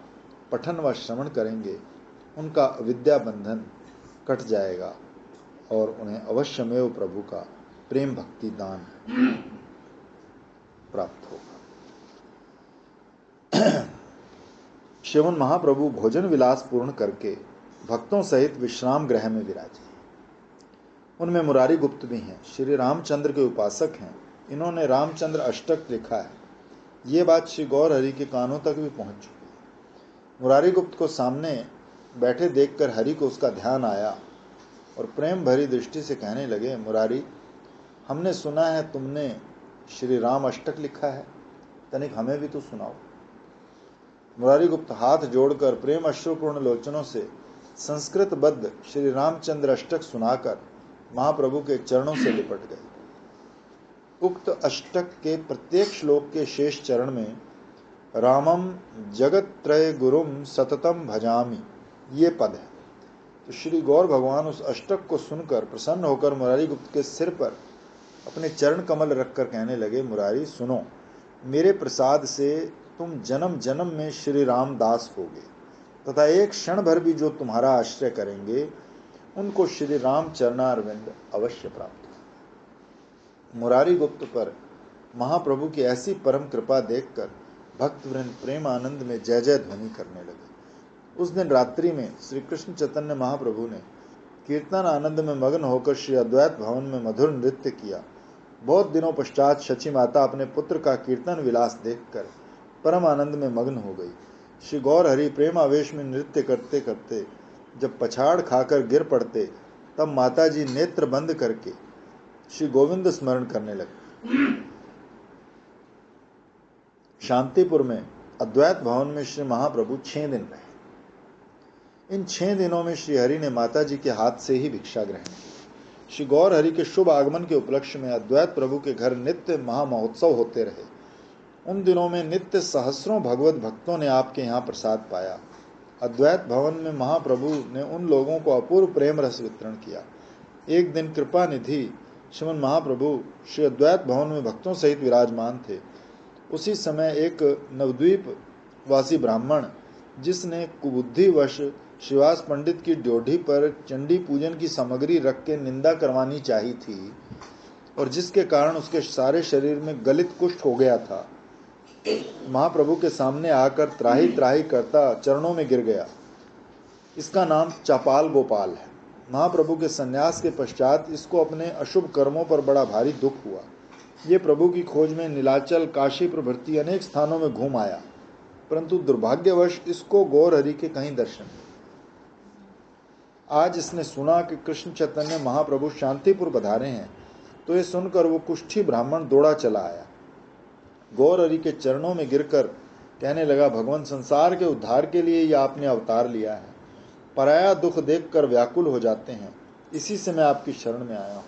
पठन व श्रवण करेंगे, उनका विद्या बंधन कट जाएगा और उन्हें अवश्यमेव प्रभु का प्रेम भक्ति दान प्राप्त होगा। श्रीमन महाप्रभु भोजन विलास पूर्ण करके भक्तों सहित विश्राम गृह में विराजे। उनमें मुरारी गुप्त भी हैं, श्री रामचंद्र के उपासक हैं। इन्होंने रामचंद्र अष्टक लिखा है। ये बात श्री गौर हरि के कानों तक भी पहुंच चुकी है। मुरारी गुप्त को सामने बैठे देखकर हरि को उसका ध्यान आया और प्रेम भरी दृष्टि से कहने लगे, मुरारी, हमने सुना है तुमने श्री राम अष्टक लिखा है, तनिक हमें भी तो सुनाओ। मुरारी गुप्त हाथ जोड़कर प्रेम अश्रुपूर्ण लोचनों से संस्कृतबद्ध श्री रामचंद्र अष्टक सुनाकर महाप्रभु के चरणों से लिपट गए। उक्त अष्टक के प्रत्येक श्लोक के शेष चरण में रामम जगत्त्रय गुरुम सततम भजामि ये पद है। तो श्री गौर भगवान उस अष्टक को सुनकर प्रसन्न होकर मुरारी गुप्त के सिर पर अपने चरण कमल रखकर कहने लगे, मुरारी सुनो, मेरे प्रसाद से तुम जन्म जन्म में श्री रामदास होगे तथा एक क्षण भर भी जो तुम्हारा आश्रय करेंगे उनको श्री राम चरणारविंद अवश्य प्राप्त हो। मुरारी गुप्त पर महाप्रभु की ऐसी परम कृपा देखकर भक्तवृंद प्रेम आनंद में जय जय ध्वनि करने लगे। उस दिन रात्रि में श्री कृष्ण चैतन्य महाप्रभु ने कीर्तन आनंद में मग्न होकर श्री अद्वैत भवन में मधुर नृत्य किया। बहुत दिनों पश्चात शची माता अपने पुत्र का कीर्तन विलास देखकर परम आनंद में मग्न हो गई। श्री गौर हरि प्रेम आवेश में नृत्य करते करते जब पछाड़ खाकर गिर पड़ते, तब माता जी नेत्र बंद करके श्री गोविंद स्मरण करने लगे। शांतिपुर में अद्वैत भवन में श्री महाप्रभु 6 दिन रहे। इन 6 दिनों में श्री हरि ने माता जी के हाथ से ही भिक्षा ग्रहण की। श्री गौर हरि के शुभ आगमन के उपलक्ष्य में अद्वैत प्रभु के घर नित्य महामहोत्सव होते रहे। उन दिनों में नित्य सहस्रों भगवत भक्तों ने आपके यहाँ प्रसाद पाया। अद्वैत भवन में महाप्रभु ने उन लोगों को अपूर्व प्रेम रस वितरण किया। एक दिन कृपा निधि श्रीमन महाप्रभु श्री अद्वैत भवन में भक्तों सहित विराजमान थे। उसी समय एक नवद्वीप वासी ब्राह्मण, जिसने कुबुद्धिवश श्रीवास पंडित की ड्योढ़ी पर चंडी पूजन की सामग्री रख के निंदा करवानी चाहिए थी और जिसके कारण उसके सारे शरीर में गलित कुष्ठ हो गया था, महाप्रभु के सामने आकर त्राही त्राही करता चरणों में गिर गया। इसका नाम चापाल गोपाल है। महाप्रभु के सन्यास के पश्चात इसको अपने अशुभ कर्मों पर बड़ा भारी दुख हुआ। ये प्रभु की खोज में नीलाचल, काशी प्रभृति अनेक स्थानों में घूम आया, परंतु दुर्भाग्यवश इसको गौर हरि के कहीं दर्शन नहीं। आज इसने सुना कि कृष्ण चैतन्य महाप्रभु शांतिपुर पधारे हैं, तो ये सुनकर वो कुष्ठी ब्राह्मण दौड़ा चला आया। गौर हरि के चरणों में गिरकर कहने लगा, भगवान, संसार के उद्धार के लिए ये आपने अवतार लिया है। पराया दुख देखकर व्याकुल हो जाते हैं, इसी से मैं आपकी शरण में आया हूँ।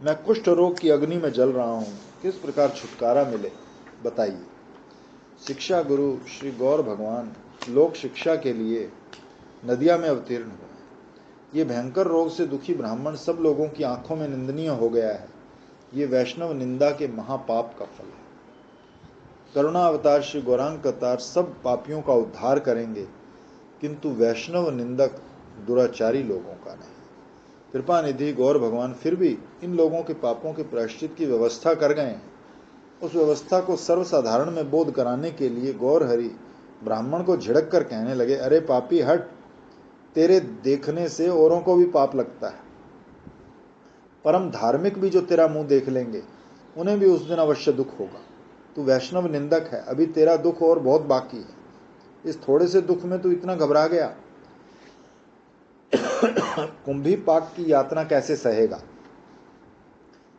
मैं कुष्ठ रोग की अग्नि में जल रहा हूँ, किस प्रकार छुटकारा मिले बताइए। शिक्षा गुरु श्री गौर भगवान लोक शिक्षा के लिए नदिया में अवतीर्ण हुए। ये भयंकर रोग से दुखी ब्राह्मण सब लोगों की आंखों में निंदनीय हो गया है। ये वैष्णव निंदा के महापाप का फल है। करुणा अवतार श्री गौरांग कतार सब पापियों का उद्धार करेंगे, किंतु वैष्णव निंदक दुराचारी लोगों का नहीं। कृपा निधि गौर भगवान फिर भी इन लोगों के पापों के प्रायश्चित की व्यवस्था कर गए हैं। उस व्यवस्था को सर्वसाधारण में बोध कराने के लिए गौर हरि ब्राह्मण को झिड़क कर कहने लगे, अरे पापी हट, तेरे देखने से औरों को भी पाप लगता है। परम धार्मिक भी जो तेरा मुंह देख लेंगे उन्हें भी उस दिन अवश्य दुख होगा। तू वैष्णव निंदक है, अभी तेरा दुख और बहुत बाकी है। इस थोड़े से दुख में तू इतना घबरा गया। कुंभी पाक की यातना कैसे सहेगा।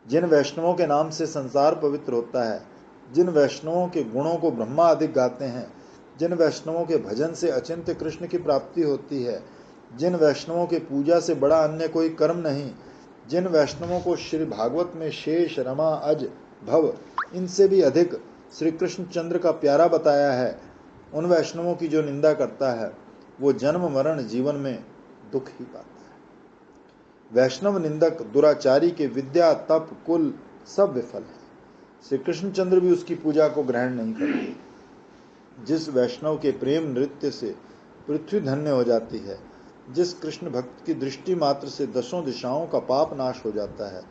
जिन वैष्णवों के नाम से संसार पवित्र होता है, जिन वैष्णवों के गुणों को ब्रह्मा आदि गाते हैं, जिन वैष्णवों के भजन से अचिंत्य कृष्ण की प्राप्ति होती है, जिन वैष्णवों के पूजा से बड़ा अन्य कोई कर्म नहीं, जिन वैष्णवों को श्री भागवत में शेष रमा अज भव इनसे भी अधिक श्री कृष्ण चंद्र का प्यारा बताया है, उन वैष्णवों की जो निंदा करता है वो जन्म मरण जीवन में दुख ही पाता है। वैष्णव निंदक दुराचारी के विद्या तप कुल सब विफल है। श्री कृष्णचंद्र भी उसकी पूजा को ग्रहण नहीं करते। जिस वैष्णव के प्रेम नृत्य से पृथ्वी धन्य हो जाती है, जिस कृष्ण भक्त की दृष्टि मात्र से दसों दिशाओं का पाप नाश हो जाता है,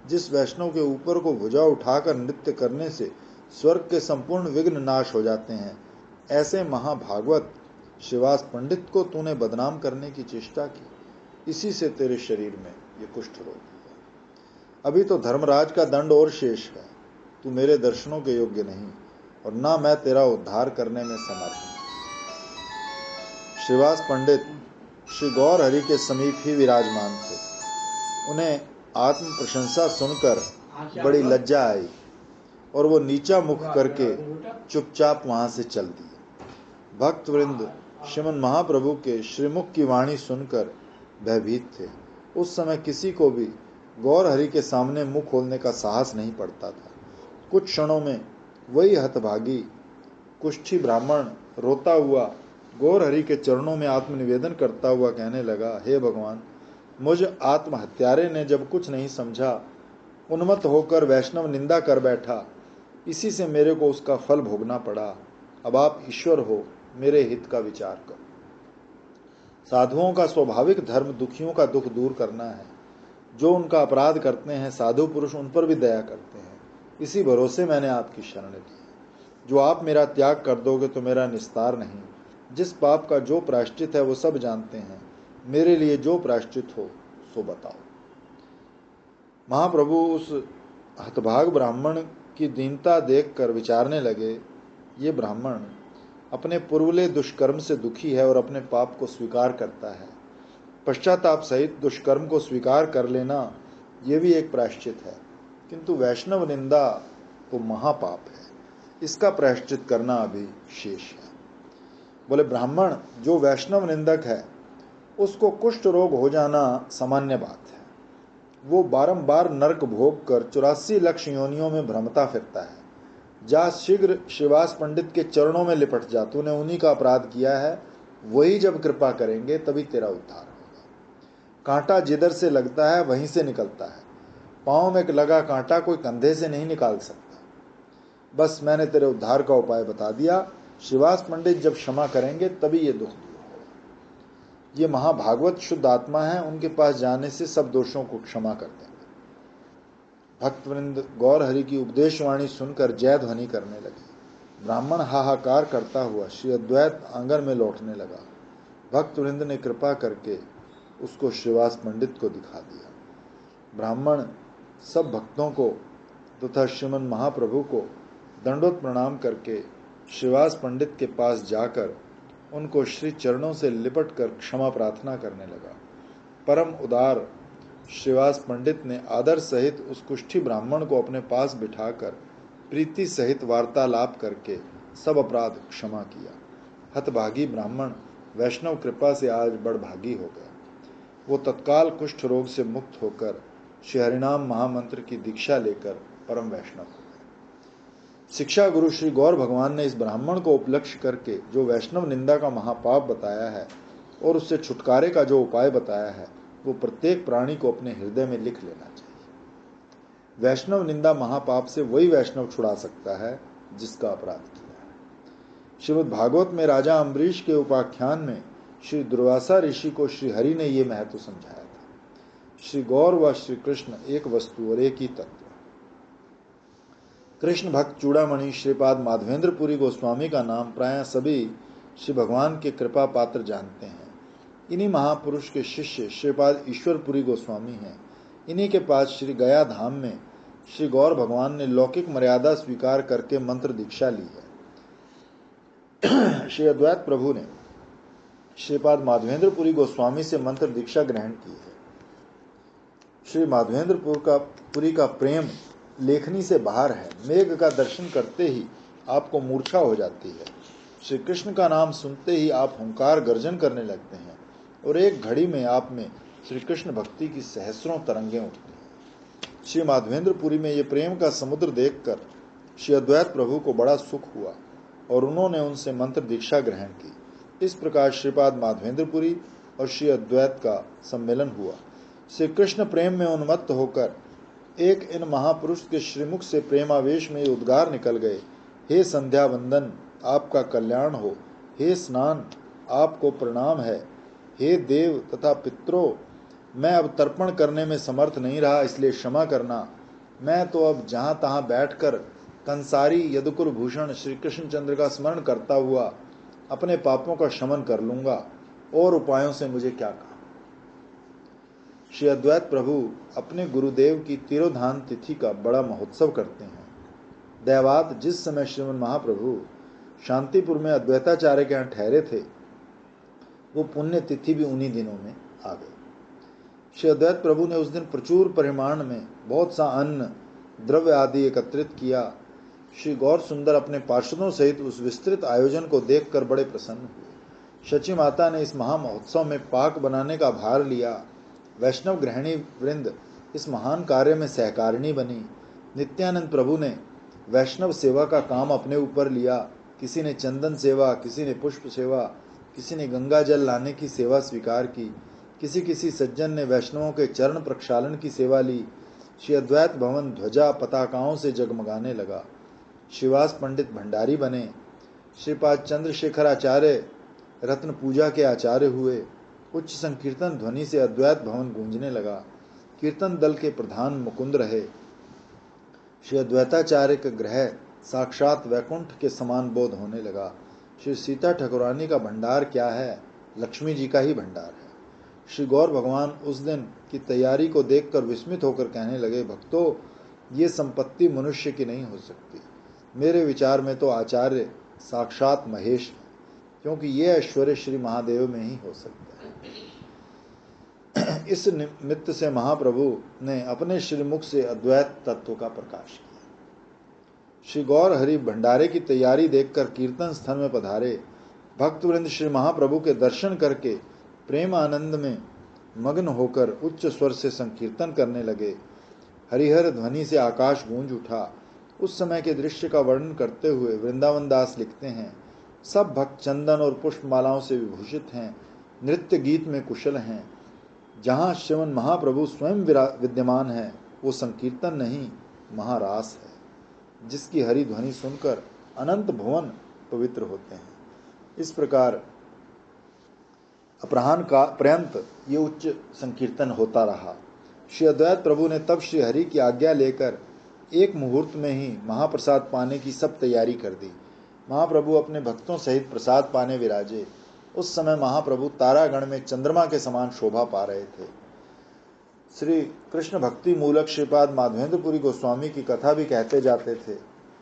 जिस वैष्णव के ऊपर को भुजा उठाकर नृत्य करने से स्वर्ग के संपूर्ण विघ्न नाश हो जाते हैं, ऐसे महाभागवत शिवास पंडित को तूने बदनाम करने की चेष्टा की। इसी से तेरे शरीर में ये कुष्ठ रोग हुआ। अभी तो धर्मराज का दंड और शेष है। तू मेरे दर्शनों के योग्य नहीं और ना मैं तेरा उद्धार करने में समर्थ हूं। शिवास पंडित श्री गौर हरि के समीप ही विराजमान थे। उन्हें आत्म प्रशंसा सुनकर बड़ी लज्जा आई और वो नीचा मुख करके चुपचाप वहां से चल दिए। भक्तवृंद श्रीमन महाप्रभु के श्रीमुख की वाणी सुनकर भयभीत थे। उस समय किसी को भी गौर हरि के सामने मुंह खोलने का साहस नहीं पड़ता था। कुछ क्षणों में वही हतभागी कुष्ठी ब्राह्मण रोता हुआ गौर हरि के चरणों में आत्मनिवेदन करता हुआ कहने लगा, हे भगवान, मुझ आत्महत्यारे ने जब कुछ नहीं समझा उन्मत्त होकर वैष्णव निंदा कर बैठा, इसी से मेरे को उसका फल भोगना पड़ा। अब आप ईश्वर हो, मेरे हित का विचार करो। साधुओं का स्वाभाविक धर्म दुखियों का दुख दूर करना है। जो उनका अपराध करते हैं साधु पुरुष उन पर भी दया करते हैं। इसी भरोसे मैंने आपकी शरण ली। जो आप मेरा त्याग कर दोगे तो मेरा निस्तार नहीं। जिस पाप का जो प्रायश्चित है वो सब जानते हैं। मेरे लिए जो प्रायश्चित हो सो बताओ। महाप्रभु उस हतभाग ब्राह्मण की दीनता देखकर विचारने लगे, ये ब्राह्मण अपने पूर्वले दुष्कर्म से दुखी है और अपने पाप को स्वीकार करता है। पश्चाताप सहित दुष्कर्म को स्वीकार कर लेना ये भी एक प्रायश्चित है, किंतु वैष्णव निंदा तो महापाप है। इसका प्रायश्चित करना अभी शेष है। बोले, ब्राह्मण जो वैष्णव निंदक है उसको कुष्ठ रोग हो जाना सामान्य बात है। वो बारंबार नरक भोग कर 84 लाख योनियों में भ्रमता फिरता है। जा शीघ्र शिवास पंडित के चरणों में लिपट जा। तूने उन्हीं का अपराध किया है, वही जब कृपा करेंगे तभी तेरा उद्धार होगा। कांटा जिधर से लगता है वहीं से निकलता है। पांव में लगा कांटा कोई कंधे से नहीं निकाल सकता। बस मैंने तेरे उद्धार का उपाय बता दिया। शिवास पंडित जब क्षमा करेंगे तभी ये दुख दूर होगा। ये महाभागवत शुद्ध आत्मा है, उनके पास जाने से सब दोषों को क्षमा कर देंगे। भक्तवृंद गौर हरि की उपदेशवाणी सुनकर जय ध्वनि करने लगे। ब्राह्मण हाहाकार करता हुआ श्री अद्वैत आंगन में लौटने लगा। भक्तवृंद ने कृपा करके उसको श्रीवास पंडित को दिखा दिया। ब्राह्मण सब भक्तों को तथा श्रीमन महाप्रभु को दंडोत प्रणाम करके श्रीवास पंडित के पास जाकर उनको श्री चरणों से लिपट कर क्षमा प्रार्थना करने लगा। परम उदार श्रीवास पंडित ने आदर सहित उस कुष्ठी ब्राह्मण को अपने पास बिठाकर प्रीति सहित वार्तालाप करके सब अपराध क्षमा किया। हतभागी ब्राह्मण वैष्णव कृपा से आज बड़भागी हो गया। वो तत्काल कुष्ठ रोग से मुक्त होकर श्री हरिनाम महामंत्र की दीक्षा लेकर परम वैष्णव हो गए। शिक्षा गुरु श्री गौर भगवान ने इस ब्राह्मण को उपलक्ष्य करके जो वैष्णव निंदा का महापाप बताया है और उससे छुटकारे का जो उपाय बताया है, वो प्रत्येक प्राणी को अपने हृदय में लिख लेना चाहिए। वैष्णव निंदा महापाप से वही वैष्णव छुड़ा सकता है जिसका अपराध किया है। श्रीमद् भागवत में राजा अम्बरीश के उपाख्यान में श्री दुर्वासा ऋषि को श्री हरि ने ये महत्व समझाया था। श्री गौर व श्री कृष्ण एक वस्तु और एक ही तत्व। कृष्ण भक्त चूड़ामणि श्रीपाद माधवेंद्रपुरी गोस्वामी का नाम प्रायः सभी श्री भगवान के कृपा पात्र जानते हैं। इन्हीं महापुरुष के शिष्य श्रीपाद ईश्वरपुरी गोस्वामी हैं। इन्हीं के पास श्री गया धाम में श्री गौर भगवान ने लौकिक मर्यादा स्वीकार करके मंत्र दीक्षा ली है। श्री अद्वैत प्रभु ने श्रीपाद माधवेंद्रपुरी गोस्वामी से मंत्र दीक्षा ग्रहण की है। श्री माधवेंद्रपुरी का प्रेम लेखनी से बाहर है। मेघ का दर्शन करते ही आपको मूर्छा हो जाती है। श्री कृष्ण का नाम सुनते ही आप हुंकार गर्जन करने लगते हैं और एक घड़ी में आप में श्री कृष्ण भक्ति की सहस्रों तरंगें उठती हैं। श्री माधवेंद्रपुरी में ये प्रेम का समुद्र देखकर श्री अद्वैत प्रभु को बड़ा सुख हुआ और उन्होंने उनसे मंत्र दीक्षा ग्रहण की। इस प्रकार श्रीपाद माधवेंद्रपुरी और श्री अद्वैत का सम्मेलन हुआ। श्री कृष्ण प्रेम में उन्मत्त होकर एक इन महापुरुष के श्रीमुख से प्रेमावेश में उद्गार निकल गए, हे संध्या वंदन, आपका कल्याण हो। हे स्नान, आपको प्रणाम है। हे देव तथा पितरों, मैं अब तर्पण करने में समर्थ नहीं रहा, इसलिए क्षमा करना। मैं तो अब जहाँ तहाँ बैठकर कंसारी यदुकुल भूषण श्री कृष्णचंद्र का स्मरण करता हुआ अपने पापों का शमन कर लूंगा। और उपायों से मुझे क्या काम। श्री अद्वैत प्रभु अपने गुरुदेव की तिरोधान तिथि का बड़ा महोत्सव करते हैं। दैवात जिस समय श्रीमन महाप्रभु शांतिपुर में अद्वैताचार्य के यहाँ ठहरे थे, वो पुण्य तिथि भी उन्हीं दिनों में आ गई। श्री अद्वैत प्रभु ने उस दिन प्रचुर परिमाण में बहुत सा अन्न द्रव्य आदि एकत्रित किया। श्री गौर सुंदर अपने पार्षदों सहित उस विस्तृत आयोजन को देखकर बड़े प्रसन्न हुए। शची माता ने इस महामहोत्सव में पाक बनाने का भार लिया। वैष्णव गृहिणी वृंद इस महान कार्य में सहकारिणी बनी। नित्यानंद प्रभु ने वैष्णव सेवा का काम अपने ऊपर लिया। किसी ने चंदन सेवा, किसी ने पुष्प सेवा, किसी ने गंगा जल लाने की सेवा स्वीकार की। किसी सज्जन ने वैष्णवों के चरण प्रक्षालन की सेवा ली। श्री अद्वैत भवन ध्वजा पताकाओं से जगमगाने लगा। शिवास पंडित भंडारी बने। श्रीपाद चंद्रशेखर आचार्य रत्न पूजा के आचार्य हुए। उच्च संकीर्तन ध्वनि से अद्वैत भवन गूंजने लगा। कीर्तन दल के प्रधान मुकुंद रहे। श्री अद्वैताचार्य का ग्रह साक्षात वैकुंठ के समान बोध होने लगा। श्री सीता ठकुरानी का भंडार क्या है, लक्ष्मी जी का ही भंडार है। श्री गौर भगवान उस दिन की तैयारी को देखकर विस्मित होकर कहने लगे, भक्तों, ये संपत्ति मनुष्य की नहीं हो सकती। मेरे विचार में तो आचार्य साक्षात महेश है, क्योंकि ये ऐश्वर्य श्री महादेव में ही हो सकता है। इस निमित्त से महाप्रभु ने अपने श्रीमुख से अद्वैत तत्व का प्रकाश किया। श्री गौर हरि भंडारे की तैयारी देखकर कीर्तन स्थल में पधारे। भक्तवृंद श्री महाप्रभु के दर्शन करके प्रेम आनंद में मग्न होकर उच्च स्वर से संकीर्तन करने लगे। हरिहर ध्वनि से आकाश गूंज उठा। उस समय के दृश्य का वर्णन करते हुए वृंदावन दास लिखते हैं, सब भक्त चंदन और पुष्पमालाओं से विभूषित हैं, नृत्य गीत में कुशल हैं। जहाँ श्रीमन महाप्रभु स्वयं विद्यमान है, वो संकीर्तन नहीं महारास है, जिसकी हरि ध्वनि सुनकर अनंत भुवन पवित्र होते हैं। इस प्रकार अपराह्न का पर्यंत ये उच्च संकीर्तन होता रहा। श्री अद्वैत प्रभु ने तब श्री हरि की आज्ञा लेकर एक मुहूर्त में ही महाप्रसाद पाने की सब तैयारी कर दी। महाप्रभु अपने भक्तों सहित प्रसाद पाने विराजे। उस समय महाप्रभु तारागण में चंद्रमा के समान शोभा पा रहे थे। श्री कृष्ण भक्ति मूलक श्रीपाद माधवेंद्रपुरी गोस्वामी की कथा भी कहते जाते थे।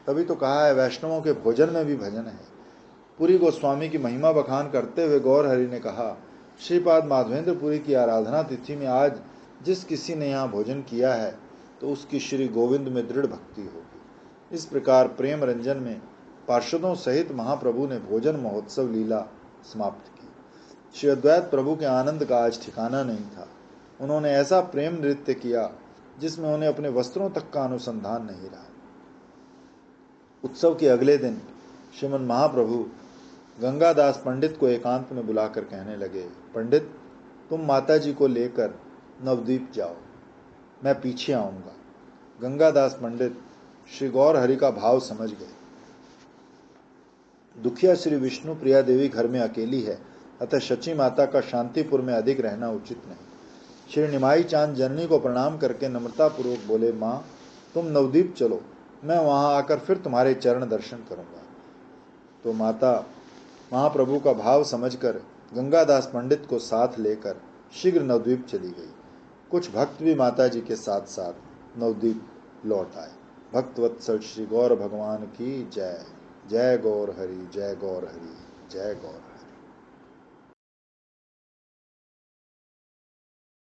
तभी तो कहा है, वैष्णवों के भोजन में भी भजन है। पुरी गोस्वामी की महिमा बखान करते हुए गौर हरि ने कहा, श्रीपाद माधवेंद्रपुरी की आराधना तिथि में आज जिस किसी ने यहाँ भोजन किया है, तो उसकी श्री गोविंद में दृढ़ भक्ति होगी। इस प्रकार प्रेम रंजन में पार्षदों सहित महाप्रभु ने भोजन महोत्सव लीला समाप्त की। श्री अद्वैत प्रभु के आनंद का आज ठिकाना नहीं था। उन्होंने ऐसा प्रेम नृत्य किया जिसमें उन्हें अपने वस्त्रों तक का अनुसंधान नहीं रहा। उत्सव के अगले दिन श्रीमन महाप्रभु गंगादास पंडित को एकांत में बुलाकर कहने लगे, पंडित, तुम माताजी को लेकर नवद्वीप जाओ, मैं पीछे आऊंगा। गंगादास पंडित श्री गौर हरि का भाव समझ गए। दुखिया श्री विष्णु प्रिया देवी घर में अकेली है, अतः शची माता का शांतिपुर में अधिक रहना उचित नहीं। श्री निमाई चांद जननी को प्रणाम करके नम्रतापूर्वक बोले, माँ, तुम नवद्वीप चलो, मैं वहां आकर फिर तुम्हारे चरण दर्शन करूंगा। तो माता महाप्रभु का भाव समझकर गंगादास पंडित को साथ लेकर शीघ्र नवद्वीप चली गई। कुछ भक्त भी माता जी के साथ साथ नवद्वीप लौट आए। भक्तवत्सल श्री गौर भगवान की जय। जय गौर हरि, जय गौर हरि, जय गौर हरि।